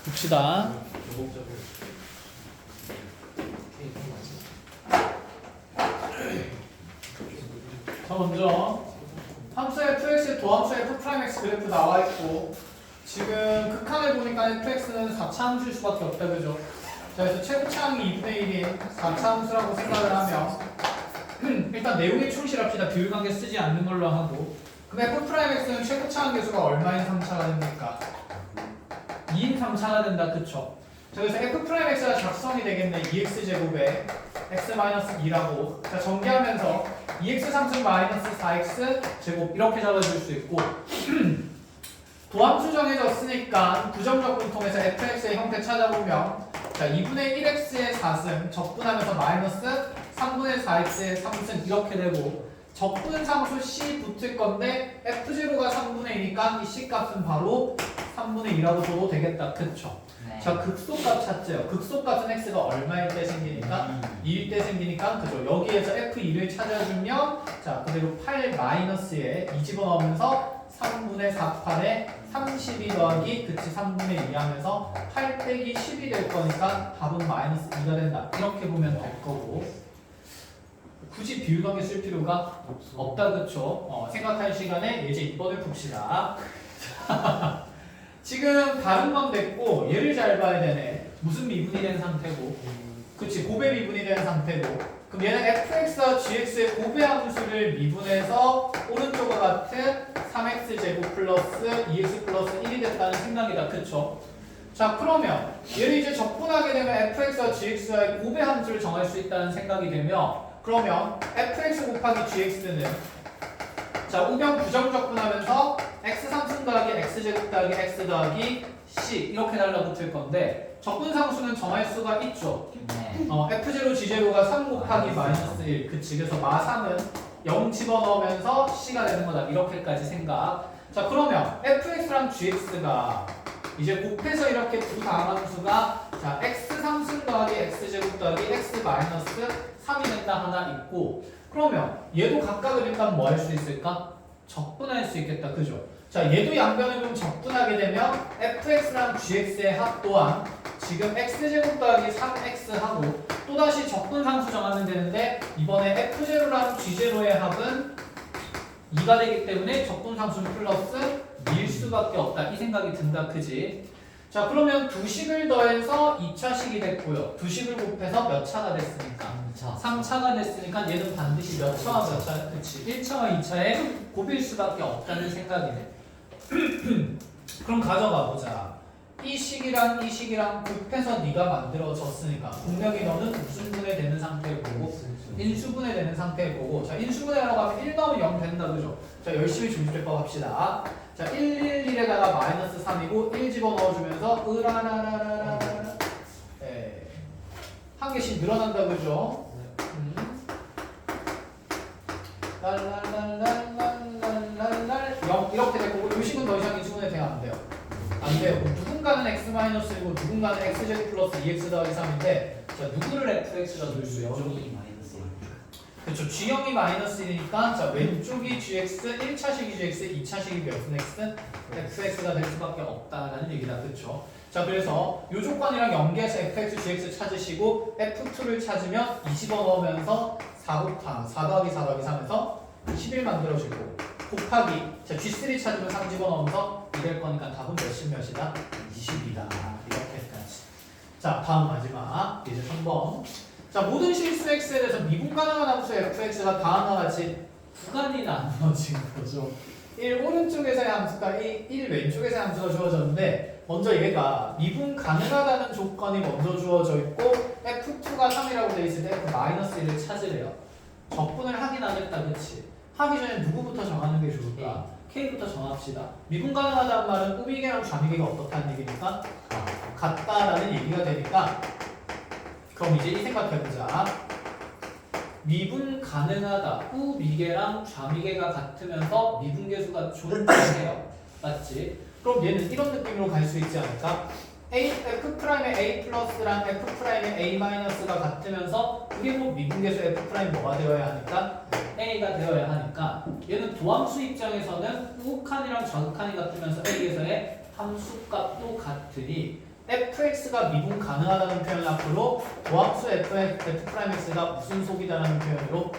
봅시다. 자, 먼저 함수 fx의 도함수 f'x 그래프 나와 있고, 지금 극한을 보니까 fx는 4차 함수일 수밖에 없다, 그죠? 자, 그래서 최고차항이 2분의 1인 4차 함수라고 생각을 하면 일단 내용에 충실합시다. 비율관계 쓰지 않는 걸로 하고, 그럼 f'x는 최고차항 계수가 얼마인 3차가 됩니까? 2인 3차가 된다, 그쵸? 자, 그래서 f'x가 작성이 되겠네. 2x제곱에 x-2라고. 자, 전개하면서 2x 상승 마이너스 4x 제곱 이렇게 잡아줄 수 있고, 도함수 정해졌으니까 부정적분 통해서 fx의 형태 찾아보면, 자, 2분의 1x의 4승 적분하면서 마이너스 3분의 4x의 3승 이렇게 되고, 적분 상수 c 붙을 건데 f0가 3분의 2니까 이 c 값은 바로 3분의 2라고 줘도 되겠다, 그쵸? 네. 자, 극소값 찾죠. 극소값은 x가 얼마일 때 생기니까 2일 때 생기니까, 그죠? 여기에서 f2를 찾아주면, 자, 그대로 8 마이너스에 2 집어넣으면서 3분의 4, 8에 32 더하기 그치 3분의 2 하면서 8 빼기 10이 될 거니까 답은 마이너스 2가 된다. 이렇게 보면 될 거고, 굳이 비율관계 쓸 필요가 없다, 그쵸? 생각할 시간에 이제 2번을 풉시다. 지금 다른 건 됐고, 얘를 잘 봐야 되네. 무슨 미분이 된 상태고, 그치, 고배 미분이 된 상태고, 그럼 얘는 fx와 gx의 고배 함수를 미분해서 오른쪽과 같은 3x제곱 플러스 2x 플러스 1이 됐다는 생각이다, 그쵸? 자, 그러면 얘를 이제 적분하게 되면 fx와 gx의 고배 함수를 정할 수 있다는 생각이 되면, 그러면 fx 곱하기 gx는, 자, 우변 부정적분하면서 x 상승 더하기 x제곱 더하기 x 더하기 c 이렇게 달라붙을 건데, 적분상수는 정할 수가 있죠. 네. f0 g0가 3 곱하기 마이너스 1, 그치? 그래서 마3은 0 집어넣으면서 c가 되는 거다, 이렇게까지 생각. 자, 그러면 fx랑 gx가 이제 곱해서 이렇게 두 다함함수가, 자, x 상승 더하기 x제곱 더하기 x 마이너스 3이 된다 하나 있고, 그러면 얘도 각각을 일단 뭐 할 수 있을까? 적분할 수 있겠다, 그죠? 자, 얘도 양변을 좀 적분하게 되면 fx랑 gx의 합 또한 지금 x제곱 더하기 3x하고 또다시 적분상수 정하면 되는데, 이번에 f0랑 g0의 합은 2가 되기 때문에 적분상수는 플러스 일 수밖에 없다, 이 생각이 든다, 그지? 자, 그러면 두 식을 더해서 2차식이 됐고요. 두 식을 곱해서 몇 차가 됐습니까? 3차가 됐으니까 얘는 반드시 몇 차와 몇 차, 그치? 1차와 2차에 곱일 수밖에 없다는 생각이네. 그럼 가져가 보자. 이 식이랑 이 식이랑 곱해서 네가 만들어졌으니까 분명히 너는 무슨분해 되는 상태를 보고 인수분해 되는 상태를 보고, 자, 인수분해하러 가면 1 넣으면 0 된다, 그죠? 자, 열심히 중립제법 합시다. 자, 1, 1, 1에다가 마이너스 3이고 1 집어넣어주면서 으라라라라라, 네, 한 개씩 늘어난다, 그죠? 랄랄랄랄랄랄랄 0 이렇게 될 거고, 이 식은 더 이상 인수분해 되면 안 돼요. 안 돼요. 누군가는 x-1이고 누군가는 x제곱 플러스 2x 더하기 3인데, 자, 누구를 fx로 넣을 수 있죠? 그렇죠. g형이 마이너스 1이니까, 자, 왼쪽이 gx, 1차식이 gx, 2차식이 몇은 x? fx가 될 수밖에 없다라는 얘기다, 그렇죠? 자, 그래서 이 조건이랑 연계해서 fx, gx 찾으시고 f2를 찾으면 20원 넣으면서 4 더하기 4 더하기 3에서 11 만들어주고, 곱하기, 자, g3 찾으면 3 집어넣으면서 2 될 거니까 답은 몇이다? 20이다. 이렇게까지. 자, 다음 마지막 이제 3번. 자, 모든 실수 x에 대해서 미분 가능한 함수 fx가 다음과 같이 구간이 나누어진 거죠. 1 오른쪽에서의 함수가 1 왼쪽에서의 함수가 주어졌는데, 먼저 얘가 미분 가능하다는 조건이 먼저 주어져 있고 f2가 3이라고 돼 있을 때 f-1을 찾으래요. 적분을 하긴 하겠다, 그치? 하기 전에 누구부터 정하는 게 좋을까? K부터 정합시다. 미분 가능하다는 말은 우미계랑 좌미계가 어떻다는 얘기니까 같다라는 얘기가 되니까, 그럼 이제 이 생각해보자. 미분 가능하다. 우미계랑 좌미계가 같으면서 미분계수가 존재해요. 맞지? 그럼 얘는 이런 느낌으로 갈 수 있지 않을까? f'의 a 플러스랑 f'의 a 마이너스가 같으면서 그게 뭐 미분계수 f' 뭐가 되어야 하니까? a가 되어야 하니까, 얘는 도함수 입장에서는 우극한이랑 좌극한이 같으면서 a에서의 함수값도 같으니 fx가 미분 가능하다는 표현 앞으로 도함수 f'x가 무슨 속이다라는 표현으로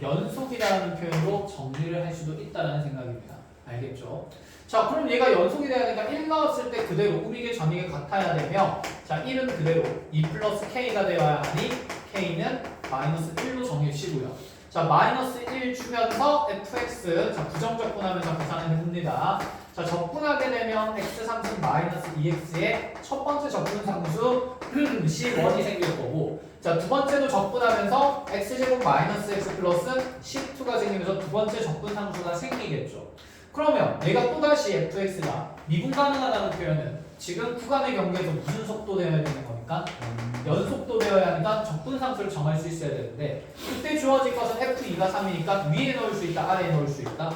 연속이라는 표현으로 정리를 할 수도 있다는 생각입니다. 알겠죠? 자, 그럼 얘가 연속이 돼야 되니까 1 넣었을 때 그대로 우리에게 전이게 같아야 되며, 자, 1은 그대로 2 플러스 k가 되어야 하니 k는 마이너스 1로 정해주시고요. 자, 마이너스 1 주면서 fx, 자, 부정적분하면서 계산을 해봅니다. 자, 적분하게 되면 x3승 마이너스 2x의 첫 번째 적분상수 C1이 생길 거고, 자, 두 번째도 적분하면서 x제곱 마이너스 x 플러스 C2가 생기면서 두 번째 적분상수가 생기겠죠. 그러면 내가 또다시 fx가 미분 가능하다는 표현은 지금 구간의 경계에서 무슨 속도 되어야 되는 겁니까? 연속도 되어야 하니까 적분상수를 정할 수 있어야 되는데, 그때 주어진 것은 f2가 3이니까 위에 넣을 수 있다, 아래에 넣을 수 있다?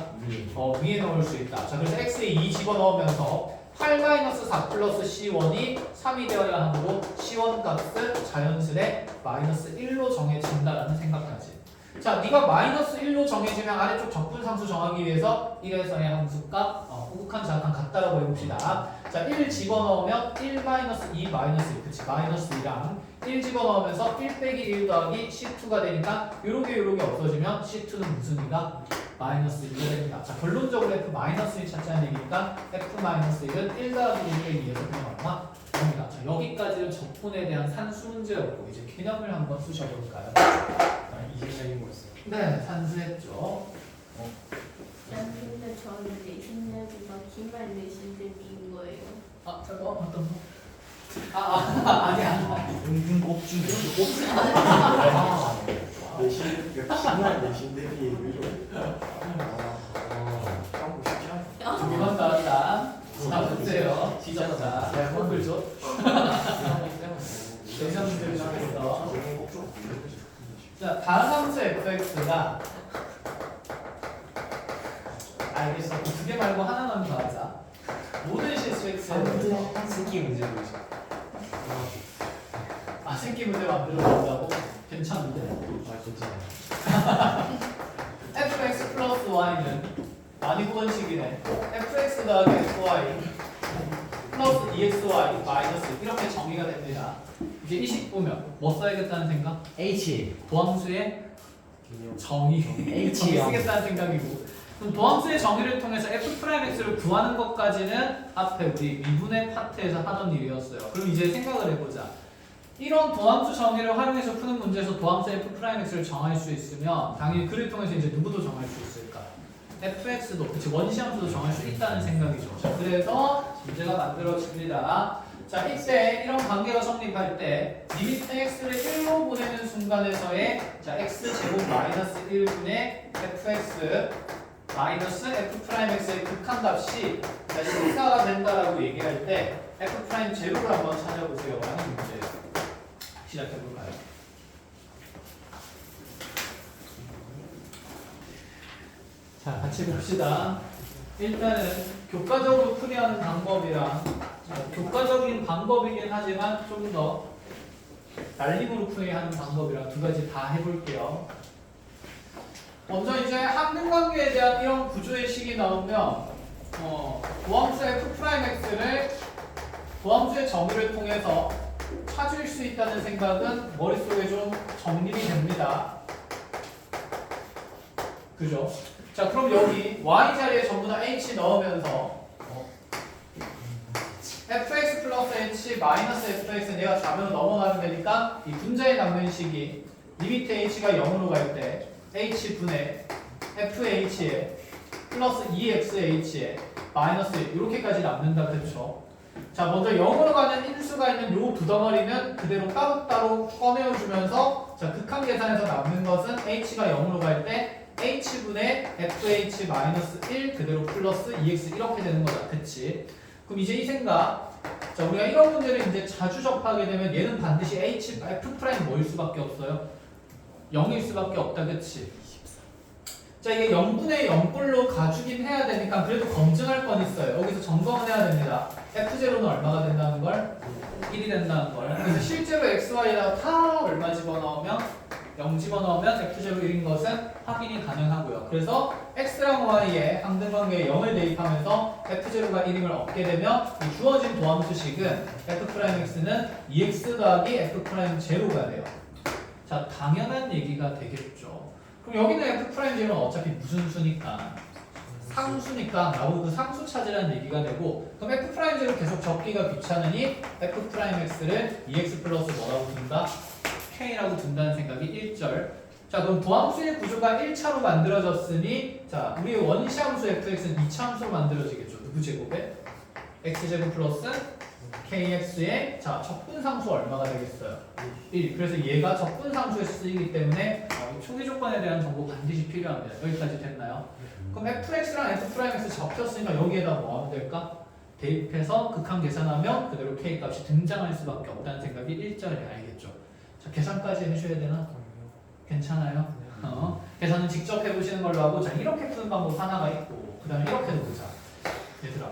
위에 넣을 수 있다. 자, 그래서 x에 2 집어넣으면서 8-4 플러스 c1이 3이 되어야 하므로 c1 값은 자연스레 마이너스 1로 정해진다라는 생각까지. 자, 네가 마이너스 1로 정해지면 아래쪽 적분상수 정하기 위해서 1에서의 함수값 호국한 자악한 같다라고 해봅시다. 자, 1 집어넣으면 1 마이너스 2 마이너스 1, 그치? 마이너스 2랑 1 집어넣으면서 1 빼기 1 더하기 C2가 되니까 요렇게 없어지면 C2는 무슨 이가? 마이너스 1이 됩니다. 자, 결론적으로 F 마이너스 1 찾자는 얘기니까 F 마이너스 1은 1 더하기 1 빼기 2에서 그냥 얼마? 됩니다. 자, 여기까지는 적분에 대한 산수 문제였고, 이제 개념을 한번 쑤셔볼까요? 이 생각인 거였어요. 네, 산수했죠. 난 근데 저는 내신 내기가 기말 내신 내기인 거예요. 아, 잠깐 어떤 거? 아니야. 은근 곱중 내신 기말 내신 대비 위로. 하고 싶지 않아. 두 개만 나왔다. 자, 보세요. 지정자. 네, 한글 줘. 대상 문제를 정했어. 자, 다음 함수 fx가 알겠어. 두 개 말고 하나만 더 하자. 모든 실수 x에 대해서 새끼 문제 보이죠. 새끼 문제 만들어 본다고? 괜찮은데? 괜찮아요. fx 플러스 y는 난이구원식이네. fx 더하기 fy 플러스 2xy 마이너스 이렇게 정의가 됩니다. 이제 이 식 보면 뭐 써야겠다는 생각? H 도함수의 정의 H요. 쓰겠다는 생각이고, 그럼 도함수의 정의를 통해서 f'x를 구하는 것까지는 앞에 우리 미분의 파트에서 하던 일이었어요. 그럼 이제 생각을 해보자. 이런 도함수 정의를 활용해서 푸는 문제에서 도함수 f'x를 정할 수 있으면 당연히 그를 통해서 이제 누구도 정할 수 있을까? fx도, 그치, 원시함수도 정할 수 있다는 생각이죠. 자, 그래서 문제가 만들어집니다. 자, 이때 이런 관계가 성립할 때 리미트 x를 1로 보내는 순간에서의 자, x제곱 마이너스 1분의 fx 마이너스 f'x의 극한값이 자, 식사가 된다라고 얘기할 때 f' 제로를 한번 찾아보세요 라는 문제예요. 시작해볼까요? 자, 같이 봅시다. 일단은 교과적으로 풀이하는 방법이랑 교과적인 방법이긴 하지만 좀 더 날림으로 풀이하는 방법이랑 두 가지 다 해볼게요. 먼저 이제 항등관계에 대한 이런 구조의 식이 나오면 도함수 f'x를 도함수의 정의를 통해서 찾을 수 있다는 생각은 머릿속에 좀 정립이 됩니다. 그죠? 자, 그럼 여기 y 자리에 전부 다 h 넣으면서 fx 플러스 h 마이너스 fx 내가 좌변으로 넘어가면 되니까 이 분자에 남는 식이 리미트 h가 0으로 갈 때 h분의 fh에 플러스 2xh에 마이너스 1 이렇게까지 남는다. 그렇죠? 자, 먼저 0으로 가는 인수가 있는 요 두 덩어리는 그대로 따로따로 꺼내어주면서 자, 극한 계산에서 남는 것은 h가 0으로 갈 때 h분의 fh 마이너스 1 그대로 플러스 2x 이렇게 되는 거다. 그치? 그럼 이제 이 생각, 자, 우리가 이런 문제를 이제 자주 접하게 되면 얘는 반드시 f' 뭐일 수밖에 없어요? 0일 수밖에 없다. 그치? 자, 이게 0분의 0꼴로 가주긴 해야 되니까 그래도 검증할 건 있어요. 여기서 점검을 해야 됩니다. f0는 얼마가 된다는 걸? 1이 된다는 걸. 그래서 실제로 x, y에다가 다 얼마 집어넣으면 0 집어넣으면 F0 1인 것은 확인이 가능하고요. 그래서 X랑 Y의 항등관계에 0을 대입하면서 F0가 1임을 얻게 되면 이 주어진 도함수식은 F'X는 2X 더하기 F'0가 돼요. 자, 당연한 얘기가 되겠죠. 그럼 여기는 F'0은 어차피 무슨 수니까? 상수니까 나보고 그 상수 찾으라는 얘기가 되고, 그럼 F'를 계속 적기가 귀찮으니 F'X를 2X 플러스 뭐라고 둔다? K라고 둔다는 생각이 1절. 자, 그럼 도함수의 구조가 1차로 만들어졌으니, 자, 우리 원시함수 Fx는 2차 함수로 만들어지겠죠. 누구 제곱에? X제곱 플러스 KX의, 자, 적분상수 얼마가 되겠어요? 1. 그래서 얘가 적분상수에 쓰이기 때문에 초기 조건에 대한 정보 반드시 필요합니다. 여기까지 됐나요? 그럼 Fx랑 F'X 접혔으니까 여기에다 뭐 하면 될까? 대입해서 극한 계산하면 그대로 K 값이 등장할 수밖에 없다는 생각이 1절에 알겠죠. 자, 계산까지 해줘야 되나? 괜찮아요? 계산은 직접 해보시는 걸로 하고, 자, 이렇게 푸는 방법 하나가 있고, 그 다음에 이렇게도 보자. 얘들아,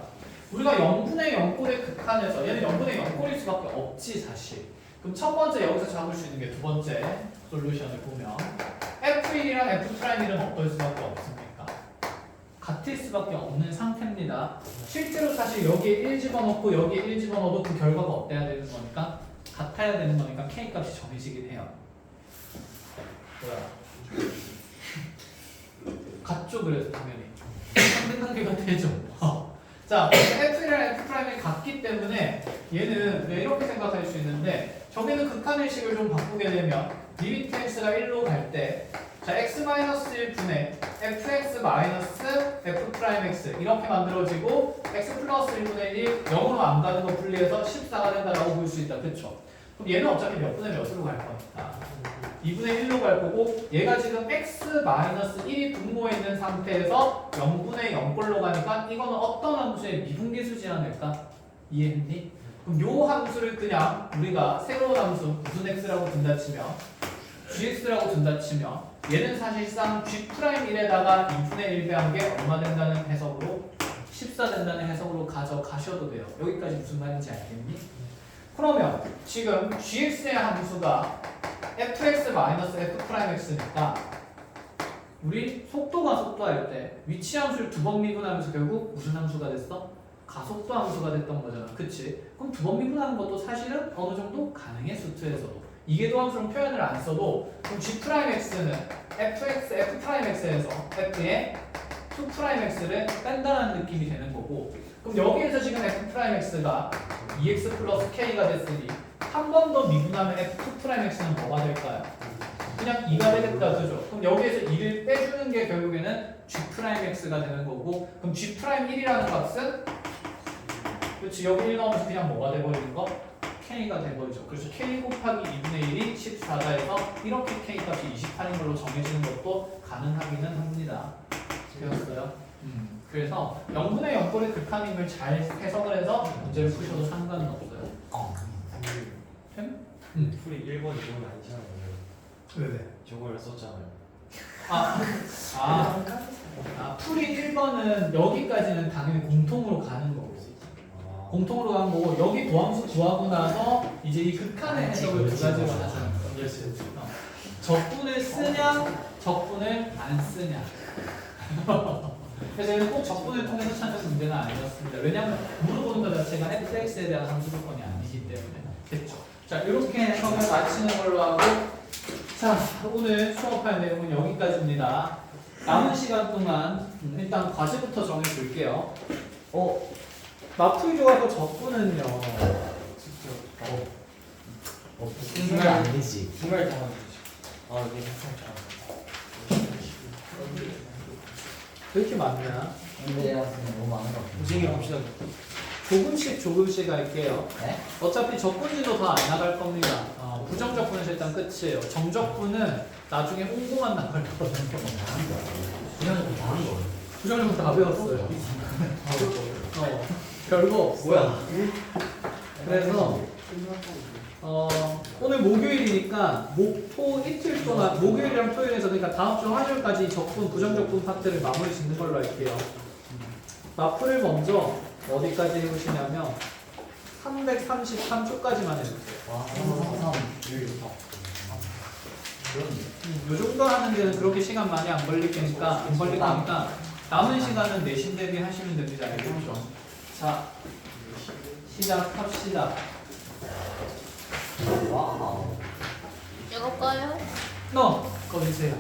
우리가 0분의 0꼴의 극한에서 얘는 0분의 0꼴일 수밖에 없지 사실. 그럼 첫 번째 여기서 잡을 수 있는 게 두 번째 솔루션을 보면 F1이랑 F'1은 어떨 수밖에 없습니까? 같을 수밖에 없는 상태입니다. 실제로 사실 여기에 1 집어넣고 여기에 1 집어넣어도 그 결과가 어때야 되는 거니까? 같아야 되는 거니까 K 값이 정해지긴 해요. 뭐야? 같죠, 그래서 당연히. 상등관계가 되죠. 자, F'이랑 F'이 같기 때문에 얘는 이렇게 생각할 수 있는데, 저기는 극한의식을 좀 바꾸게 되면 리미트 x가 1로 갈 때, 자, x-1분의 fx-f'(x) 이렇게 만들어지고 x 플러스 1분의 1 0으로 안 가는 거 분리해서 14가 된다라고 볼 수 있다. 그쵸? 그럼 얘는 어차피 몇 분의 몇으로 갈 거니까 2분의 1로 갈 거고, 얘가 지금 x-1이 분모에 있는 상태에서 0분의 0꼴로 가니까 이거는 어떤 함수의 미분계수지 않을까? 이해했니? 그럼 요 함수를 그냥 우리가 새로운 함수 무슨 x라고 둔다 치면 gx라고 둔다 치면 얘는 사실상 g'1에다가 2분의 1 배한 게 얼마 된다는 해석으로 14 된다는 해석으로 가져가셔도 돼요. 여기까지 무슨 말인지 알겠니? 그러면 지금 gx의 함수가 fx-f'x니까 우리 속도가 속도할 때 위치 함수를 두 번 미분하면서 결국 무슨 함수가 됐어? 가속도 함수가 됐던 거잖아. 그치? 그럼 두 번 미분하는 것도 사실은 어느 정도 가능해, 수투에서도. 이계도 함수로 표현을 안 써도 그럼 g'x는 f'x에서 f의 2'x를 뺀다는 느낌이 되는 거고, 그럼 여기에서 지금 f'x가 2x 플러스 k가 됐으니 한 번 더 미분하면 f2'x는 뭐가 될까요? 그냥 2가 되겠다, 그죠? 그럼 여기에서 2를 빼주는 게 결국에는 g'x가 되는 거고, 그럼 g'1이라는 값은 그렇지, 여기 1 넣으면서 그냥 뭐가 돼버리는 거? K가 돼버리죠. 그래서 K 곱하기 2분의 1이 14다 해서 이렇게 K 값이 28인 걸로 정해지는 것도 가능하기는 합니다. 되었어요? 그래서 0분의 0꼴의 극한임을 잘 해석을 해서 문제를 푸셔도 상관은 없어요. 풀이 1번 2번 아니잖아요. 왜? 저걸 썼잖아요. 풀이 1번은 여기까지는 당연히 공통으로 가는 거고, 공통으로 가는 거고, 여기 도함수 구하고 나서 이제 이 극한의 해석을 두 가지로 하죠. 적분을 쓰냐, 적분을 안 쓰냐. 그래서 얘는 꼭 적분을 통해서 찾는 문제는 아니었습니다. 왜냐하면 물어보는 것 자체가 fx에 대한 함수 조건이 아니기 때문에. 됐죠? 자, 이렇게 해석을 마치는 걸로 하고, 자, 오늘 수업할 내용은 여기까지입니다. 남은 시간 동안 일단 과제부터 정해볼게요. 마풀이 좋아서 적분은요. 생각이 안 되지. 생각이 다 안 되지. 이게 항상 왜 이렇게 많냐? 근데 너무 많은 거 같아요. 무생이 봅시다. 조금씩 할게요. 네? 어차피 적분지도 다 안 나갈 겁니다. 부정적분은 일단 끝이에요. 정적분은 나중에 홍보만 나갈 거거든요. 이건 다른 거. 부정적분 다 배웠어요. 별거 없어요. 그래서 오늘 목요일이니까 목토 이틀 동안, 목요일이랑 토요일에서, 그러니까 다음 주 화요일까지 적분, 부정적분 파트를 마무리 짓는 걸로 할게요. 마프를 먼저 어디까지 해보시냐면 333초까지만 해주세요. 와, 3, 3, 3. 요 정도 하는 데는 그렇게 시간 많이 안 걸릴 거니까 남은 시간은 내신 대비 하시면 됩니다. 알겠죠? 자, 시작합시다. 와우. 이거 꺼요? 너 꺼주세요.